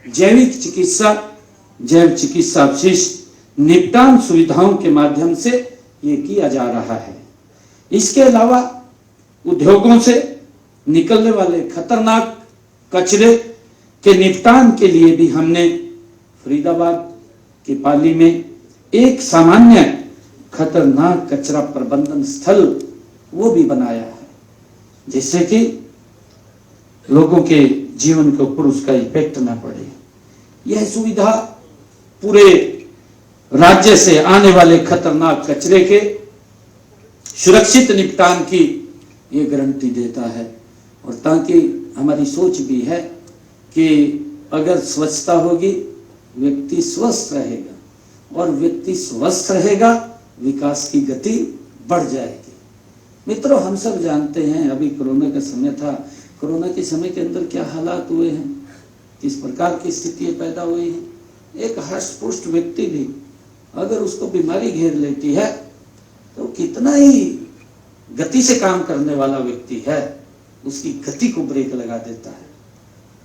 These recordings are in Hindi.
जैविक चिकित्सा, जैव चिकित्सा अपशिष्ट निपटान सुविधाओं के माध्यम से ये किया जा रहा है। इसके अलावा उद्योगों से निकलने वाले खतरनाक कचरे के निपटान के लिए भी हमने फरीदाबाद के पाली में एक सामान्य खतरनाक कचरा प्रबंधन स्थल वो भी बनाया है, जिससे कि लोगों के जीवन के ऊपर उसका इफेक्ट ना पड़े। यह सुविधा पूरे राज्य से आने वाले खतरनाक कचरे के सुरक्षित निपटान की ये गारंटी देता है। और ताकि हमारी सोच भी है कि अगर स्वच्छता होगी व्यक्ति स्वस्थ रहेगा, और व्यक्ति स्वस्थ रहेगा विकास की गति बढ़ जाएगी। मित्रों, हम सब जानते हैं अभी कोरोना का समय था, कोरोना के समय के अंदर क्या हालात हुए हैं, किस प्रकार की स्थितियां पैदा हुई हैं। एक हष्ट-पुष्ट व्यक्ति भी अगर उसको बीमारी घेर लेती है तो कितना ही गति से काम करने वाला व्यक्ति है उसकी गति को ब्रेक लगा देता है,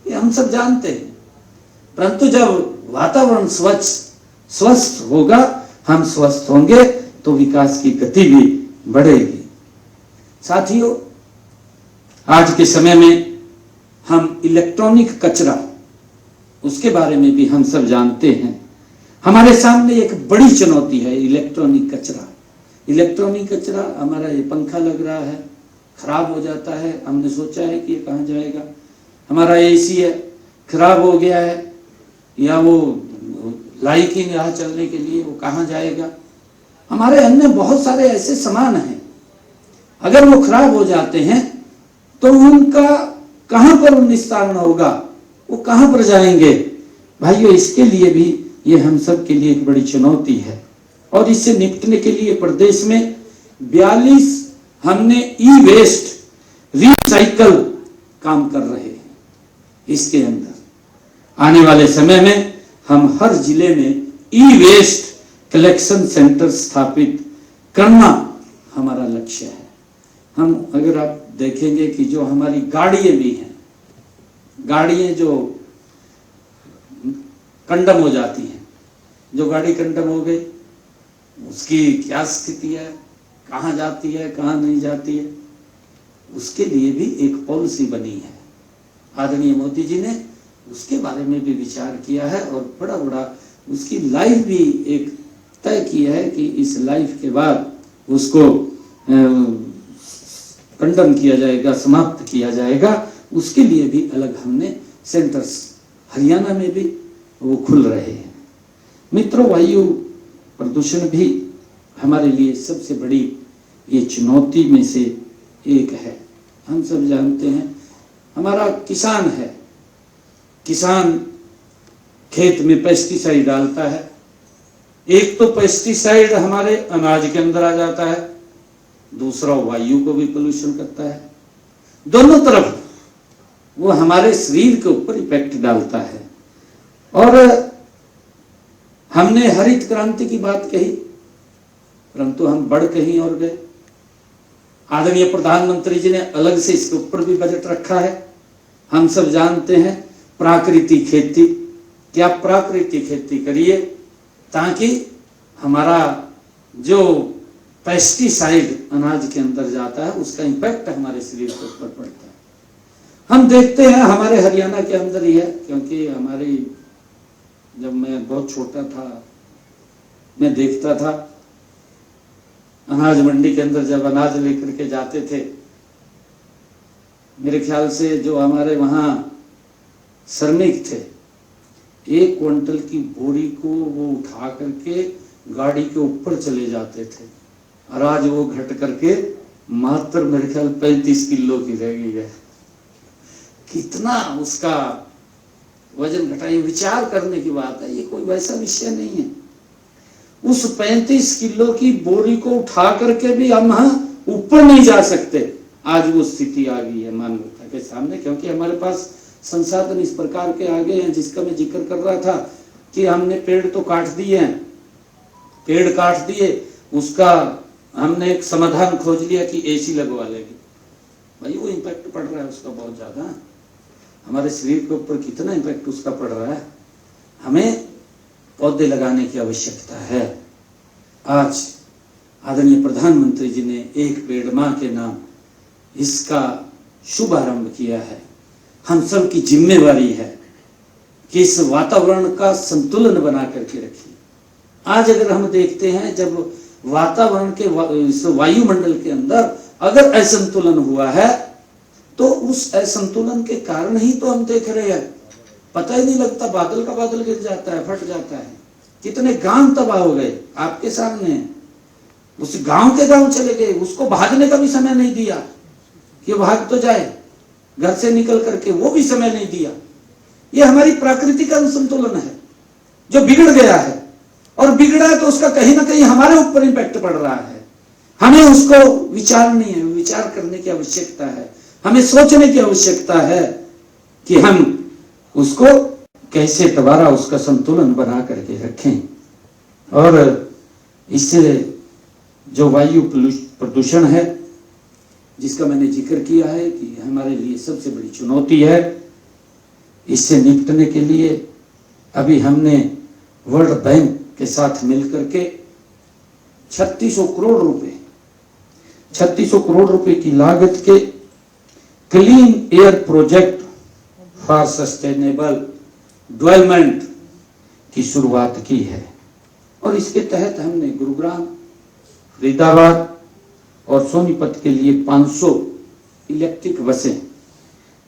ये हम सब जानते हैं। परंतु जब वातावरण स्वस्थ होगा, हम स्वस्थ होंगे तो विकास की गति भी बढ़ेगी। साथियों, आज के समय में हम इलेक्ट्रॉनिक कचरा, उसके बारे में भी हम सब जानते हैं। हमारे सामने एक बड़ी चुनौती है इलेक्ट्रॉनिक कचरा। इलेक्ट्रॉनिक कचरा, हमारा ये पंखा लग रहा है, खराब हो जाता है, हमने सोचा है कि ये कहाँ जाएगा। हमारा एसी है, खराब हो गया है, या वो लाइक ही यहाँ चलने के लिए, वो कहाँ जाएगा। हमारे अन्य बहुत सारे ऐसे सामान हैं, अगर वो खराब हो जाते हैं तो उनका कहाँ पर निस्तारण होगा, वो कहाँ पर जाएंगे। भाइयों, इसके लिए भी ये हम सब के लिए एक बड़ी चुनौती है। और इससे निपटने के लिए प्रदेश में 42 हमने ई वेस्ट रिसाइकल काम कर रहे हैं। इसके अंदर आने वाले समय में हम हर जिले में ई वेस्ट कलेक्शन सेंटर स्थापित करना हमारा लक्ष्य है। हम, अगर आप देखेंगे कि जो हमारी गाड़ियां भी हैं, गाड़ियां जो कंडम हो जाती हैं, जो गाड़ी कंडम हो गई उसकी क्या स्थिति है, कहाँ जाती है, कहाँ नहीं जाती है, उसके लिए भी एक पॉलिसी बनी है। आदरणीय मोदी जी ने उसके बारे में भी विचार किया है और बड़ा उसकी लाइफ भी एक तय किया है कि इस लाइफ के बाद उसको कंडम किया जाएगा, समाप्त किया जाएगा। उसके लिए भी अलग हमने सेंटर्स हरियाणा में भी वो खुल रहे हैं। मित्रों, वायु प्रदूषण भी हमारे लिए सबसे बड़ी ये चुनौती में से एक है। हम सब जानते हैं, हमारा किसान है, किसान खेत में पेस्टिसाइड डालता है। एक तो पेस्टिसाइड हमारे अनाज के अंदर आ जाता है, दूसरा वायु को भी पोल्यूशन करता है। दोनों तरफ वो हमारे शरीर के ऊपर इफेक्ट डालता है। और हमने हरित क्रांति की बात कही, परंतु हम बढ़ कहीं और गए। आदरणीय प्रधानमंत्री जी ने अलग से इसके ऊपर भी बजट रखा है। हम सब जानते हैं प्राकृतिक खेती, क्या प्राकृतिक खेती करिए ताकि हमारा जो पेस्टिसाइड अनाज के अंदर जाता है उसका इम्पैक्ट हमारे शरीर के ऊपर पड़ता है। हम देखते हैं हमारे हरियाणा के अंदर ही है, क्योंकि हमारी, जब मैं बहुत छोटा था मैं देखता था अनाज मंडी के अंदर जब अनाज लेकर के जाते थे, मेरे ख्याल से जो हमारे वहाँ श्रमिक थे, 1 क्विंटल की बोरी को वो उठा करके गाड़ी के ऊपर चले जाते थे, और आज वो घट करके मात्र मेरे ख्याल 35 किलो की रह गई है। कितना उसका वजन घटाए, विचार करने की बात है, ये कोई वैसा विषय नहीं है। उस 35 किलो की बोरी को उठा करके भी हम ऊपर नहीं जा सकते। आज वो स्थिति आ गई है मानवता के सामने, क्योंकि हमारे पास संसाधन इस प्रकार के आ गए हैं, जिसका मैं जिक्र कर रहा था कि हमने पेड़ तो काट दिए हैं, पेड़ काट दिए, उसका हमने एक समाधान खोज लिया कि एसी लगवा लेंगे। भाई वो इम्पैक्ट पड़ रहा है उसका बहुत ज्यादा। हमारे शरीर के ऊपर कितना इम्पैक्ट उसका पड़ रहा है। हमें पौधे लगाने की आवश्यकता है। आज आदरणीय प्रधानमंत्री जी ने एक पेड़ मां के नाम इसका शुभारंभ किया है। हम सब की जिम्मेवारी है कि इस वातावरण का संतुलन बना करके रखें। आज अगर हम देखते हैं, जब वातावरण के इस वायुमंडल के अंदर अगर असंतुलन हुआ है तो उस असंतुलन के कारण ही तो हम देख रहे हैं, पता ही नहीं लगता, बादल का बादल गिर जाता है, फट जाता है। कितने गांव तबाह हो गए आपके सामने। उस गांव के गांव चले गए, उसको भागने का भी समय नहीं दिया कि भाग तो जाए घर से निकल करके, वो भी समय नहीं दिया। ये हमारी प्रकृति का संतुलन है जो बिगड़ गया है, और बिगड़ा है तो उसका कहीं ना कहीं हमारे ऊपर इम्पैक्ट पड़ रहा है। हमें उसको विचार करने की आवश्यकता है, हमें सोचने की आवश्यकता है कि हम उसको कैसे दोबारा उसका संतुलन बना करके रखें। और इससे जो वायु प्रदूषण है, जिसका मैंने जिक्र किया है कि हमारे लिए सबसे बड़ी चुनौती है, इससे निपटने के लिए अभी हमने वर्ल्ड बैंक के साथ मिलकर के 3600 करोड़ रुपए की लागत के clean air project for sustainable development की शुरुआत की है। और इसके तहत हमने गुरुग्राम, फरीदाबाद और सोनीपत के लिए 500 इलेक्ट्रिक बसें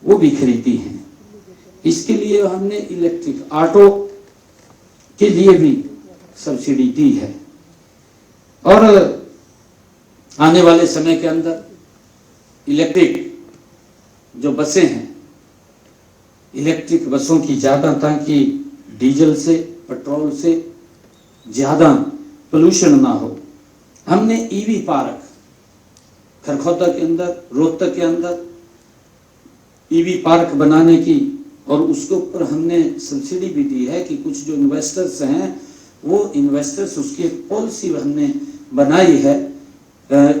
वो भी खरीदी हैं। इसके लिए हमने इलेक्ट्रिक ऑटो के लिए भी सब्सिडी दी है। और आने वाले समय के अंदर इलेक्ट्रिक जो बसें हैं, इलेक्ट्रिक बसों की ज्यादा, ताकि डीजल से, पेट्रोल से ज्यादा पोल्यूशन ना हो, हमने ईवी पार्क खरखौदा के अंदर, रोहतक के अंदर ईवी पार्क बनाने की, और उसके ऊपर हमने सब्सिडी भी दी है कि कुछ जो इन्वेस्टर्स हैं वो इन्वेस्टर्स, उसकी पॉलिसी हमने बनाई है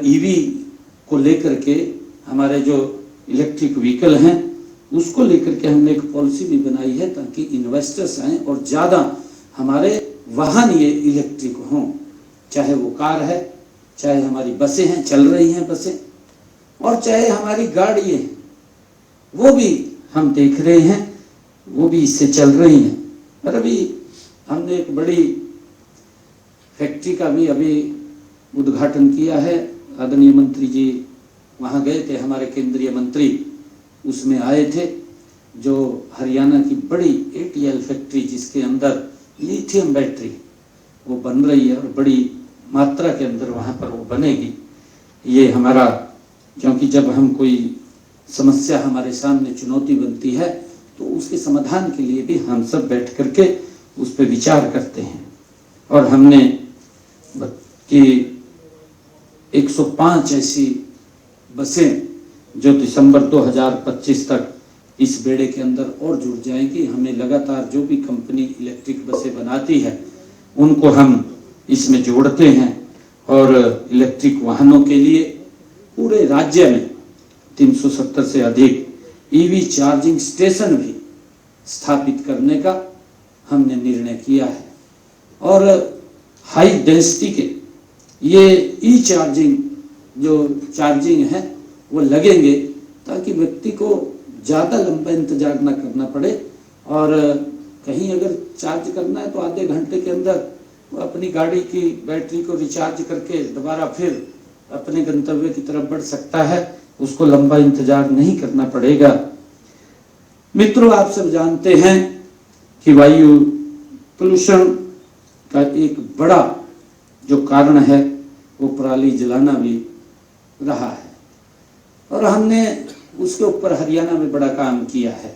ईवी को लेकर के। हमारे जो इलेक्ट्रिक व्हीकल हैं उसको लेकर के हमने एक पॉलिसी भी बनाई है ताकि इन्वेस्टर्स आए और ज़्यादा हमारे वाहन ये इलेक्ट्रिक हों, चाहे वो कार है, चाहे हमारी बसें हैं, चल रही हैं बसें, और चाहे हमारी गाड़ी है, वो भी हम देख रहे हैं, वो भी इससे चल रही हैं। और अभी हमने एक बड़ी फैक्ट्री का भी अभी उद्घाटन किया है। आदरणीय मंत्री जी वहाँ गए थे, हमारे केंद्रीय मंत्री उसमें आए थे, जो हरियाणा की बड़ी ATL फैक्ट्री जिसके अंदर लिथियम बैटरी वो बन रही है और बड़ी मात्रा के अंदर वहाँ पर वो बनेगी। ये हमारा, क्योंकि जब हम कोई समस्या हमारे सामने चुनौती बनती है तो उसके समाधान के लिए भी हम सब बैठ करके उस पर विचार करते हैं। और हमने कि 105 ऐसी बसें जो दिसंबर 2025 तक इस बेड़े के अंदर और जुड़ जाएंगी। हमें लगातार जो भी कंपनी इलेक्ट्रिक बसें बनाती है उनको हम इसमें जोड़ते हैं, और इलेक्ट्रिक वाहनों के लिए पूरे राज्य में 370 से अधिक ईवी चार्जिंग स्टेशन भी स्थापित करने का हमने निर्णय किया है। और हाई डेंसिटी के ये ई चार्जिंग जो चार्जिंग है वो लगेंगे ताकि व्यक्ति को ज़्यादा लंबा इंतजार ना करना पड़े, और कहीं अगर चार्ज करना है तो आधे घंटे के अंदर वो अपनी गाड़ी की बैटरी को रिचार्ज करके दोबारा फिर अपने गंतव्य की तरफ बढ़ सकता है, उसको लंबा इंतजार नहीं करना पड़ेगा। मित्रों, आप सब जानते हैं कि वायु पोल्यूशन का एक बड़ा जो कारण है वो पराली जलाना भी रहा है, और हमने उसके ऊपर हरियाणा में बड़ा काम किया है।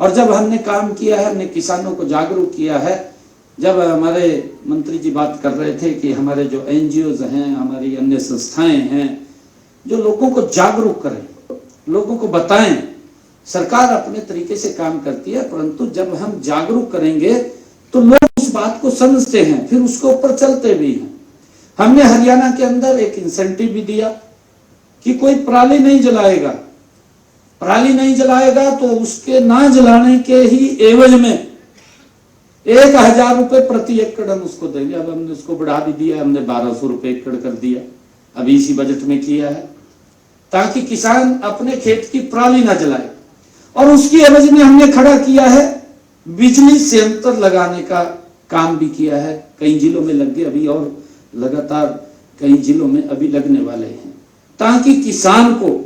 और जब हमने काम किया है, हमने किसानों को जागरूक किया है। जब हमारे मंत्री जी बात कर रहे थे कि हमारे जो NGOs हैं, हमारी अन्य संस्थाएं हैं, जो लोगों को जागरूक करें, लोगों को बताएं। सरकार अपने तरीके से काम करती है, परंतु जब हम जागरूक करेंगे तो लोग उस बात को समझते हैं, फिर उसके ऊपर चलते भी हैं। हमने हरियाणा के अंदर एक इंसेंटिव भी दिया कि कोई पराली नहीं जलाएगा, पराली नहीं जलाएगा तो उसके ना जलाने के ही एवज में 1000 रुपए प्रति एकड़ हम उसको देंगे। अब हमने उसको बढ़ा भी दिया, हमने 1200 रुपए एकड़ कर दिया, अभी इसी बजट में किया है, ताकि किसान अपने खेत की पराली ना जलाए। और उसकी एवज में हमने खड़ा किया है बिजली संयंत्र लगाने का काम भी किया है। कई जिलों में लग गए अभी, और लगातार कई जिलों में अभी लगने वाले हैं, ताकि किसान को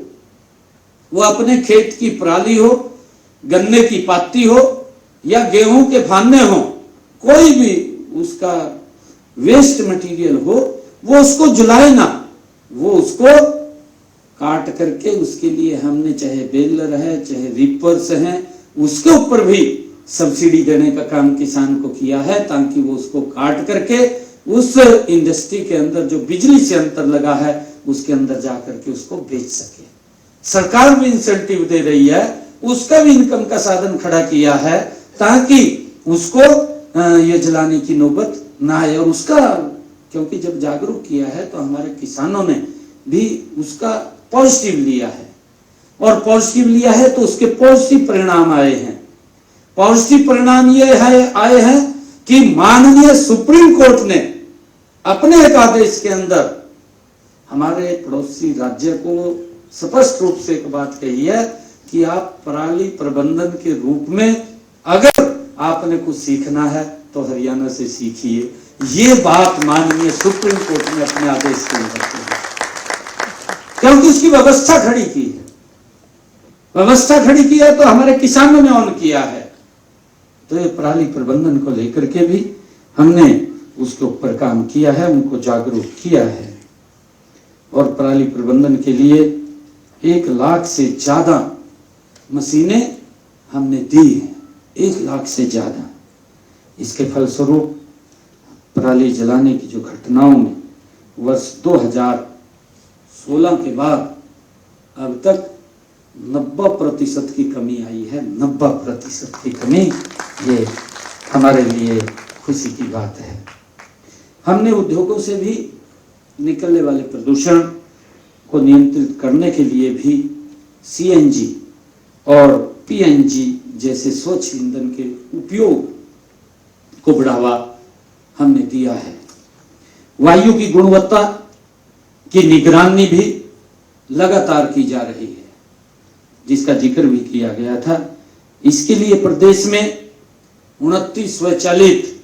वो अपने खेत की पराली हो, गन्ने की पाती हो या गेहूं के फाने हो, कोई भी उसका वेस्ट मटेरियल हो, वो उसको जलाए ना, वो उसको काट करके उसके लिए हमने चाहे बेलर है चाहे रीपर्स हैं, उसके ऊपर भी सब्सिडी देने का काम किसान को किया है, ताकि वो उसको काट करके उस इंडस्ट्री के अंदर जो बिजली से अंतर लगा है उसके अंदर जाकर के उसको बेच सके। सरकार भी इंसेंटिव दे रही है, उसका भी इनकम का साधन खड़ा किया है, ताकि उसको ये जलाने की नौबत ना आए। और उसका क्योंकि जब जागरूक किया है तो हमारे किसानों ने भी उसका पॉजिटिव लिया है, और पॉजिटिव लिया है तो उसके पॉजिटिव परिणाम आए हैं। पॉजिटिव परिणाम ये आए हैं कि माननीय सुप्रीम कोर्ट ने अपने एक आदेश के अंदर हमारे पड़ोसी राज्य को स्पष्ट रूप से एक बात कही है कि आप पराली प्रबंधन के रूप में अगर आपने कुछ सीखना है तो हरियाणा से सीखिए। ये बात माननीय सुप्रीम कोर्ट ने अपने आदेश के अंदर की है, क्योंकि उसकी व्यवस्था खड़ी की है। व्यवस्था खड़ी की है तो हमारे किसानों ने ऑन किया है। तो ये पराली प्रबंधन को लेकर के भी हमने उसके ऊपर काम किया है, उनको जागरूक किया है। और पराली प्रबंधन के लिए 1 लाख से ज्यादा मशीनें हमने दी हैं, 1 लाख से ज्यादा। इसके फलस्वरूप पराली जलाने की जो घटनाओं में वर्ष 2016 के बाद अब तक 90% की कमी आई है। 90% की कमी, ये हमारे लिए खुशी की बात है। हमने उद्योगों से भी निकलने वाले प्रदूषण को नियंत्रित करने के लिए भी CNG और PNG जैसे स्वच्छ ईंधन के उपयोग को बढ़ावा हमने दिया है। वायु की गुणवत्ता की निगरानी भी लगातार की जा रही है, जिसका जिक्र भी किया गया था। इसके लिए प्रदेश में 29 स्वचालित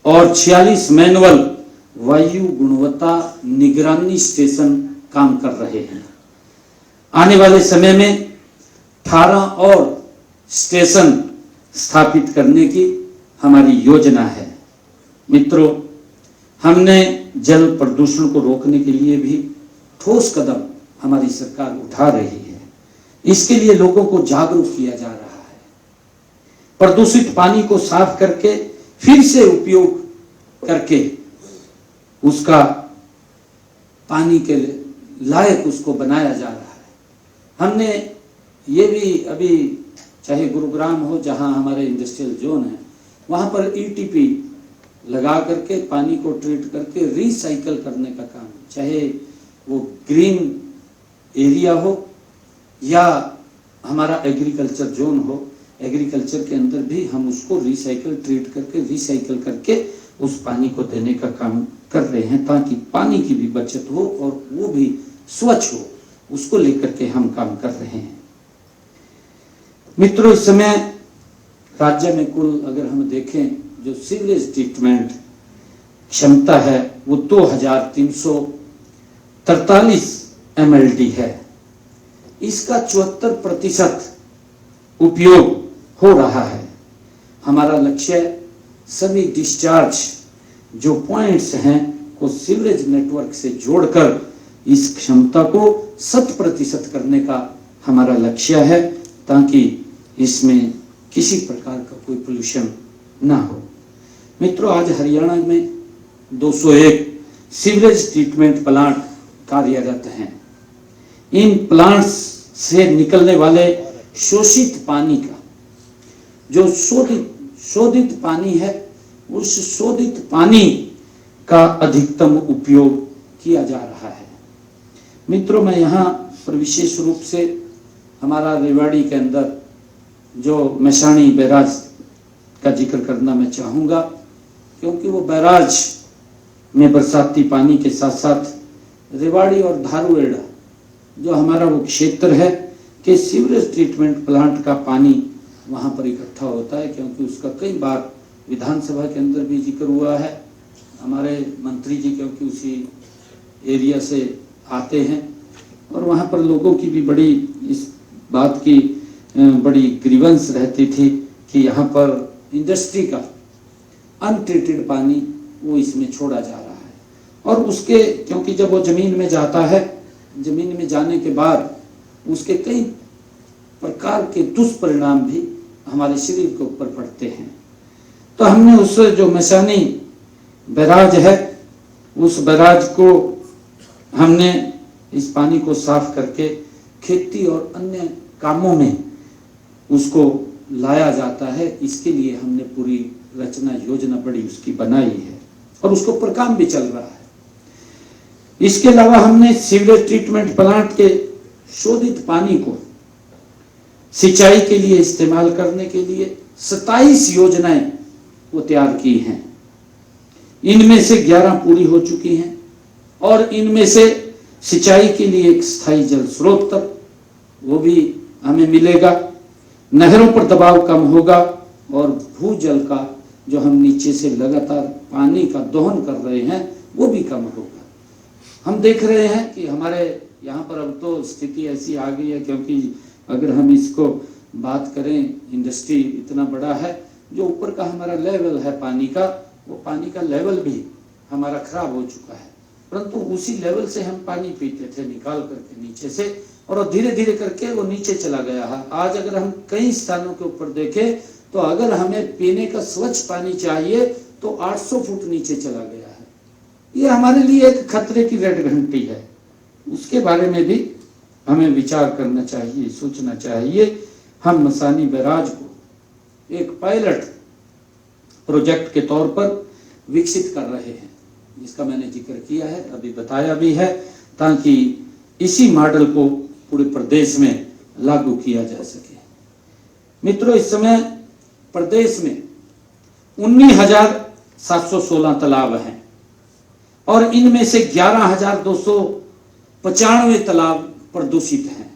और 46 मैनुअल वायु गुणवत्ता निगरानी स्टेशन काम कर रहे हैं। आने वाले समय में 18 और स्टेशन स्थापित करने की हमारी योजना है। मित्रों, हमने जल प्रदूषण को रोकने के लिए भी ठोस कदम हमारी सरकार उठा रही है। इसके लिए लोगों को जागरूक किया जा रहा है। प्रदूषित पानी को साफ करके फिर से उपयोग करके उसका पानी के लायक उसको बनाया जा रहा है। हमने ये भी अभी चाहे गुरुग्राम हो, जहां हमारे इंडस्ट्रियल जोन है, वहां पर ETP लगा करके पानी को ट्रीट करके रिसाइकल करने का काम, चाहे वो ग्रीन एरिया हो या हमारा एग्रीकल्चर जोन हो, एग्रीकल्चर के अंदर भी हम उसको रिसाइकल करके उस पानी को देने का काम कर रहे हैं, ताकि पानी की भी बचत हो और वो भी स्वच्छ हो। उसको लेकर के हम काम कर रहे हैं। मित्रों, इस समय राज्य में कुल अगर हम देखें जो सीवरेज ट्रीटमेंट क्षमता है वो 2343 MLD है। इसका 74% उपयोग हो रहा है। हमारा लक्ष्य सभी डिस्चार्ज जो पॉइंट्स हैं को सीवरेज नेटवर्क से जोड़कर इस क्षमता को 100% करने का हमारा लक्ष्य है, ताकि इसमें किसी प्रकार का कोई पोल्यूशन ना हो। मित्रों, आज हरियाणा में 201 सीवरेज ट्रीटमेंट प्लांट कार्यरत हैं। इन प्लांट्स से निकलने वाले शोषित पानी का जो शोधित पानी है, उस शोधित पानी का अधिकतम उपयोग किया जा रहा है। मित्रों, मैं यहाँ पर विशेष रूप से हमारा रेवाड़ी के अंदर जो मैसाणी बैराज का जिक्र करना मैं चाहूँगा, क्योंकि वो बैराज में बरसाती पानी के साथ साथ रेवाड़ी और धारूएड़ा जो हमारा वो क्षेत्र है कि सीवरेज ट्रीटमेंट प्लांट का पानी वहाँ पर इकट्ठा होता है, क्योंकि उसका कई बार विधानसभा के अंदर भी जिक्र हुआ है। हमारे मंत्री जी क्योंकि उसी एरिया से आते हैं और वहाँ पर लोगों की भी बड़ी इस बात की बड़ी ग्रीवेंस रहती थी कि यहाँ पर इंडस्ट्री का अनट्रीटेड पानी वो इसमें छोड़ा जा रहा है, और उसके क्योंकि जब वो ज़मीन में जाता है, ज़मीन में जाने के बाद उसके कई प्रकार के दुष्परिणाम भी हमारे शरीर के ऊपर पड़ते हैं। तो हमने उस जो मैसाणी बैराज है, उस बैराज को हमने इस पानी को साफ करके खेती और अन्य कामों में उसको लाया जाता है। इसके लिए हमने पूरी रचना योजना बड़ी उसकी बनाई है और उसके ऊपर काम भी चल रहा है। इसके अलावा हमने सीवरेज ट्रीटमेंट प्लांट के शोधित पानी को सिंचाई के लिए इस्तेमाल करने के लिए 27 योजनाएं वो तैयार की हैं। इनमें से 11 पूरी हो चुकी हैं और इनमें से सिंचाई के लिए एक स्थायी जल स्रोत तक वो भी हमें मिलेगा, नहरों पर दबाव कम होगा और भूजल का जो हम नीचे से लगातार पानी का दोहन कर रहे हैं वो भी कम होगा। हम देख रहे हैं कि हमारे यहाँ पर अब तो स्थिति ऐसी आ गई है, क्योंकि अगर हम इसको बात करें, इंडस्ट्री इतना बड़ा है, जो ऊपर का हमारा लेवल है पानी का, वो पानी का लेवल भी हमारा खराब हो चुका है, परंतु उसी लेवल से हम पानी पीते थे निकाल करके नीचे से, और धीरे धीरे करके वो नीचे चला गया है। आज अगर हम कई स्थानों के ऊपर देखें तो अगर हमें पीने का स्वच्छ पानी चाहिए तो 800 फुट नीचे चला गया है। ये हमारे लिए एक खतरे की रेड घंटी है, उसके बारे में भी हमें विचार करना चाहिए, सोचना चाहिए। हम मैसाणी बैराज को एक पायलट प्रोजेक्ट के तौर पर विकसित कर रहे हैं, जिसका मैंने जिक्र किया है, अभी बताया भी है, ताकि इसी मॉडल को पूरे प्रदेश में लागू किया जा सके। मित्रों, इस समय प्रदेश में 19,716 तालाब हैं और इनमें से 11,295 तालाब प्रदूषित हैं।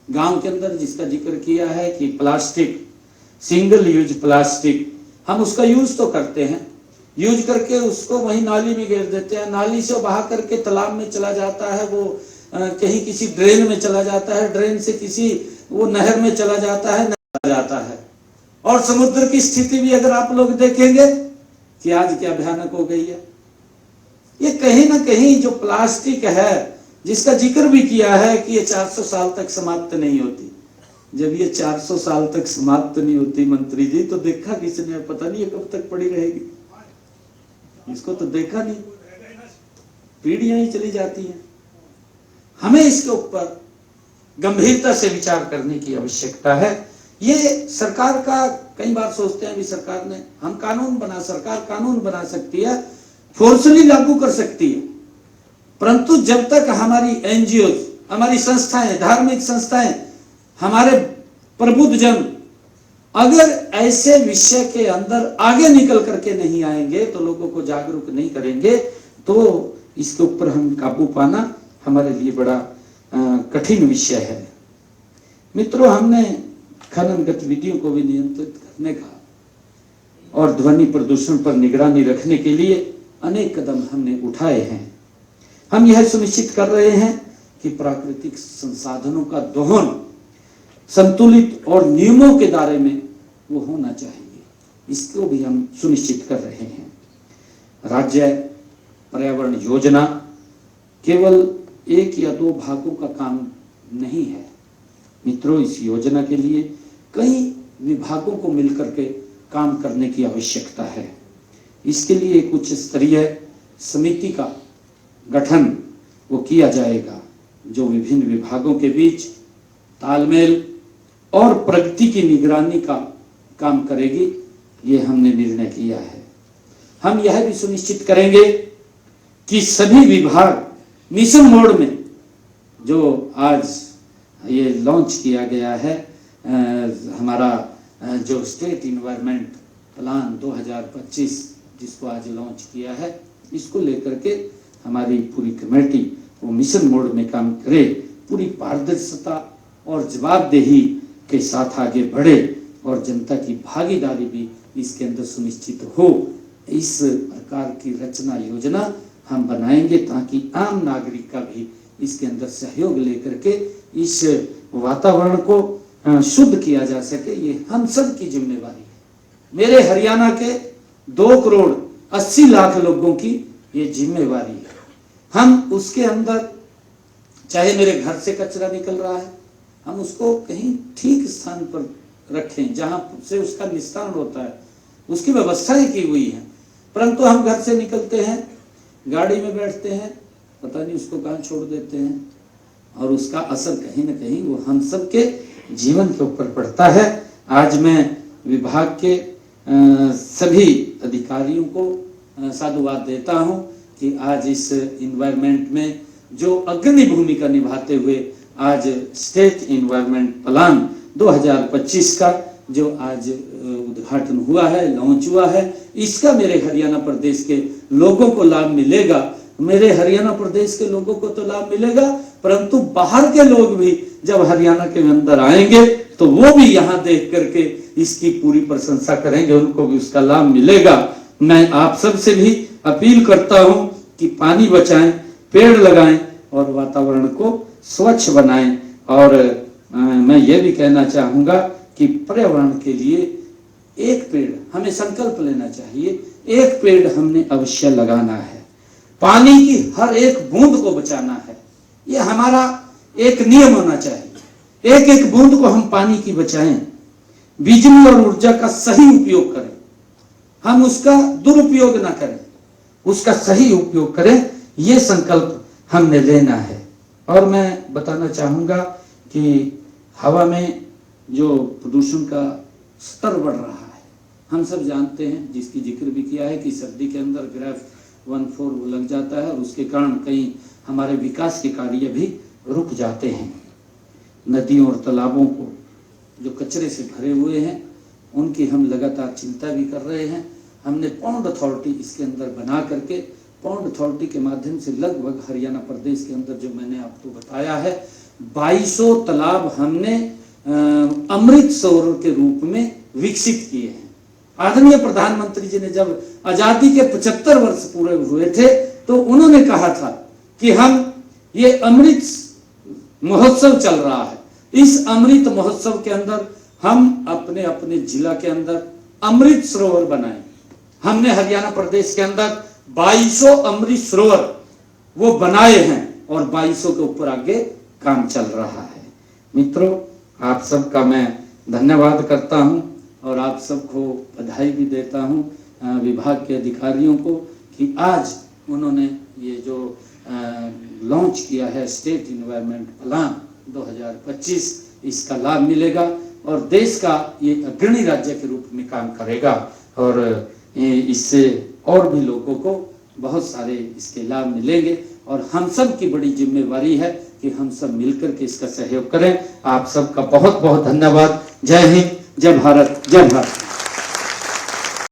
गांव के अंदर जिसका जिक्र किया है कि प्लास्टिक, सिंगल यूज प्लास्टिक, हम उसका यूज तो करते हैं, यूज करके उसको वहीं नाली में गिर देते हैं, नाली से बहा करके तालाब में चला जाता है, वो कहीं किसी ड्रेन में चला जाता है, ड्रेन से किसी वो नहर में चला जाता है, और समुद्र की स्थिति भी अगर आप लोग देखेंगे कि आज क्या भयानक हो गई है। ये कहीं ना कहीं जो प्लास्टिक है, जिसका जिक्र भी किया है कि ये 400 साल तक समाप्त नहीं होती। जब ये 400 साल तक समाप्त नहीं होती मंत्री जी, तो देखा किसने? पता नहीं ये कब तक पड़ी रहेगी, इसको तो देखा नहीं, पीढ़ियां ही चली जाती हैं। हमें इसके ऊपर गंभीरता से विचार करने की आवश्यकता है। ये सरकार का, कई बार सोचते हैं भी सरकार ने, हम कानून बना, सरकार कानून बना सकती है, फोर्सली लागू कर सकती है, परंतु जब तक हमारी एनजीओ, हमारी संस्थाएं, धार्मिक संस्थाएं, हमारे प्रबुद्ध जन अगर ऐसे विषय के अंदर आगे निकल करके नहीं आएंगे, तो लोगों को जागरूक नहीं करेंगे, तो इसके ऊपर हम काबू पाना हमारे लिए बड़ा कठिन विषय है। मित्रों, हमने खनन गतिविधियों को भी नियंत्रित करने का और ध्वनि प्रदूषण पर निगरानी रखने के लिए अनेक कदम हमने उठाए हैं। हम यह सुनिश्चित कर रहे हैं कि प्राकृतिक संसाधनों का दोहन संतुलित और नियमों के दायरे में वो होना चाहिए, इसको भी हम सुनिश्चित कर रहे हैं। राज्य पर्यावरण योजना केवल 1 या 2 भागों का काम नहीं है। मित्रों, इस योजना के लिए कई विभागों को मिलकर के काम करने की आवश्यकता है। इसके लिए एक उच्च स्तरीय समिति का गठन वो किया जाएगा, जो विभिन्न विभागों के बीच तालमेल और प्रगति की निगरानी का काम करेगी। ये हमने निर्णय किया है। हम यह भी सुनिश्चित करेंगे कि सभी विभाग मिशन मोड में, जो आज ये लॉन्च किया गया है हमारा जो स्टेट इन्वायरमेंट प्लान 2025 जिसको आज लॉन्च किया है, इसको लेकर के हमारी पूरी कमेटी वो मिशन मोड में काम करे, पूरी पारदर्शिता और जवाबदेही के साथ आगे बढ़े और जनता की भागीदारी भी इसके अंदर सुनिश्चित हो। इस प्रकार की रचना योजना हम बनाएंगे ताकि आम नागरिक का भी इसके अंदर सहयोग लेकर के इस वातावरण को शुद्ध किया जा सके। ये हम सब की जिम्मेवारी है। मेरे हरियाणा के 2 करोड़ 80 लाख लोगों की ये जिम्मेवारी है। हम उसके अंदर, चाहे मेरे घर से कचरा निकल रहा है, हम उसको कहीं ठीक स्थान पर रखें जहां से उसका निस्तारण होता है, उसकी व्यवस्थाएं की हुई है। परंतु हम घर से निकलते हैं, गाड़ी में बैठते हैं, पता नहीं उसको कहाँ छोड़ देते हैं और उसका असर कहीं ना कहीं वो हम सब के जीवन के ऊपर पड़ता है। आज मैं विभाग के सभी अधिकारियों को साधुवाद देता हूं कि आज इस इन्वायरमेंट में जो अग्रणी भूमिका निभाते हुए आज स्टेट इन्वायरमेंट प्लान 2025 का जो आज उद्घाटन हुआ है, लॉन्च हुआ है, इसका मेरे हरियाणा प्रदेश के लोगों को लाभ मिलेगा। मेरे हरियाणा प्रदेश के लोगों को तो लाभ मिलेगा, परंतु बाहर के लोग भी जब हरियाणा के अंदर आएंगे तो वो भी यहाँ देख करके इसकी पूरी प्रशंसा करेंगे, उनको भी उसका लाभ मिलेगा। मैं आप सब से भी अपील करता हूँ कि पानी बचाएं, पेड़ लगाएं और वातावरण को स्वच्छ बनाएं। और मैं ये भी कहना चाहूंगा कि पर्यावरण के लिए एक पेड़ हमें संकल्प लेना चाहिए, एक पेड़ हमने अवश्य लगाना है। पानी की हर एक बूंद को बचाना है, ये हमारा एक नियम होना चाहिए। एक एक बूंद को हम पानी की बचाएं, बिजली और ऊर्जा का सही उपयोग करें, हम उसका दुरुपयोग ना करें, उसका सही उपयोग करें, ये संकल्प हमने लेना है। और मैं बताना चाहूंगा कि हवा में जो प्रदूषण का स्तर बढ़ रहा है, हम सब जानते हैं, जिसकी जिक्र भी किया है कि सर्दी के अंदर ग्राफ 1.4 लग जाता है और उसके कारण कई हमारे विकास के कार्य भी रुक जाते हैं। नदियों और तालाबों को जो कचरे से भरे हुए हैं उनकी हम लगातार चिंता भी कर रहे हैं। हमने पौंड अथॉरिटी इसके अंदर बना करके, पौंड अथॉरिटी के माध्यम से लगभग हरियाणा प्रदेश के अंदर जो मैंने आपको बताया है 2200 तालाब हमने अमृत सरोवर के रूप में विकसित किए हैं। आदरणीय प्रधानमंत्री जी ने जब आजादी के 75 वर्ष पूरे हुए थे तो उन्होंने कहा था कि हम ये अमृत महोत्सव चल रहा है, इस अमृत महोत्सव के अंदर हम अपने अपने जिला के अंदर अमृत सरोवर बनाए। हमने हरियाणा प्रदेश के अंदर 2200 अमृत सरोवर वो बनाए हैं और 2200 के ऊपर आगे काम चल रहा है। मित्रों, आप सबका मैं धन्यवाद करता हूं और आप सबको बधाई भी देता हूं विभाग के अधिकारियों को कि आज उन्होंने ये जो लॉन्च किया है स्टेट इन्वायरमेंट प्लान 2025, इसका लाभ मिलेगा और देश का ये अग्रणी राज्य के रूप में काम करेगा और इससे और भी लोगों को बहुत सारे इसके लाभ मिलेंगे। और हम सब की बड़ी जिम्मेवारी है कि हम सब मिलकर के इसका सहयोग करें। आप सबका बहुत बहुत धन्यवाद। जय हिंद, जय भारत, जय भारत।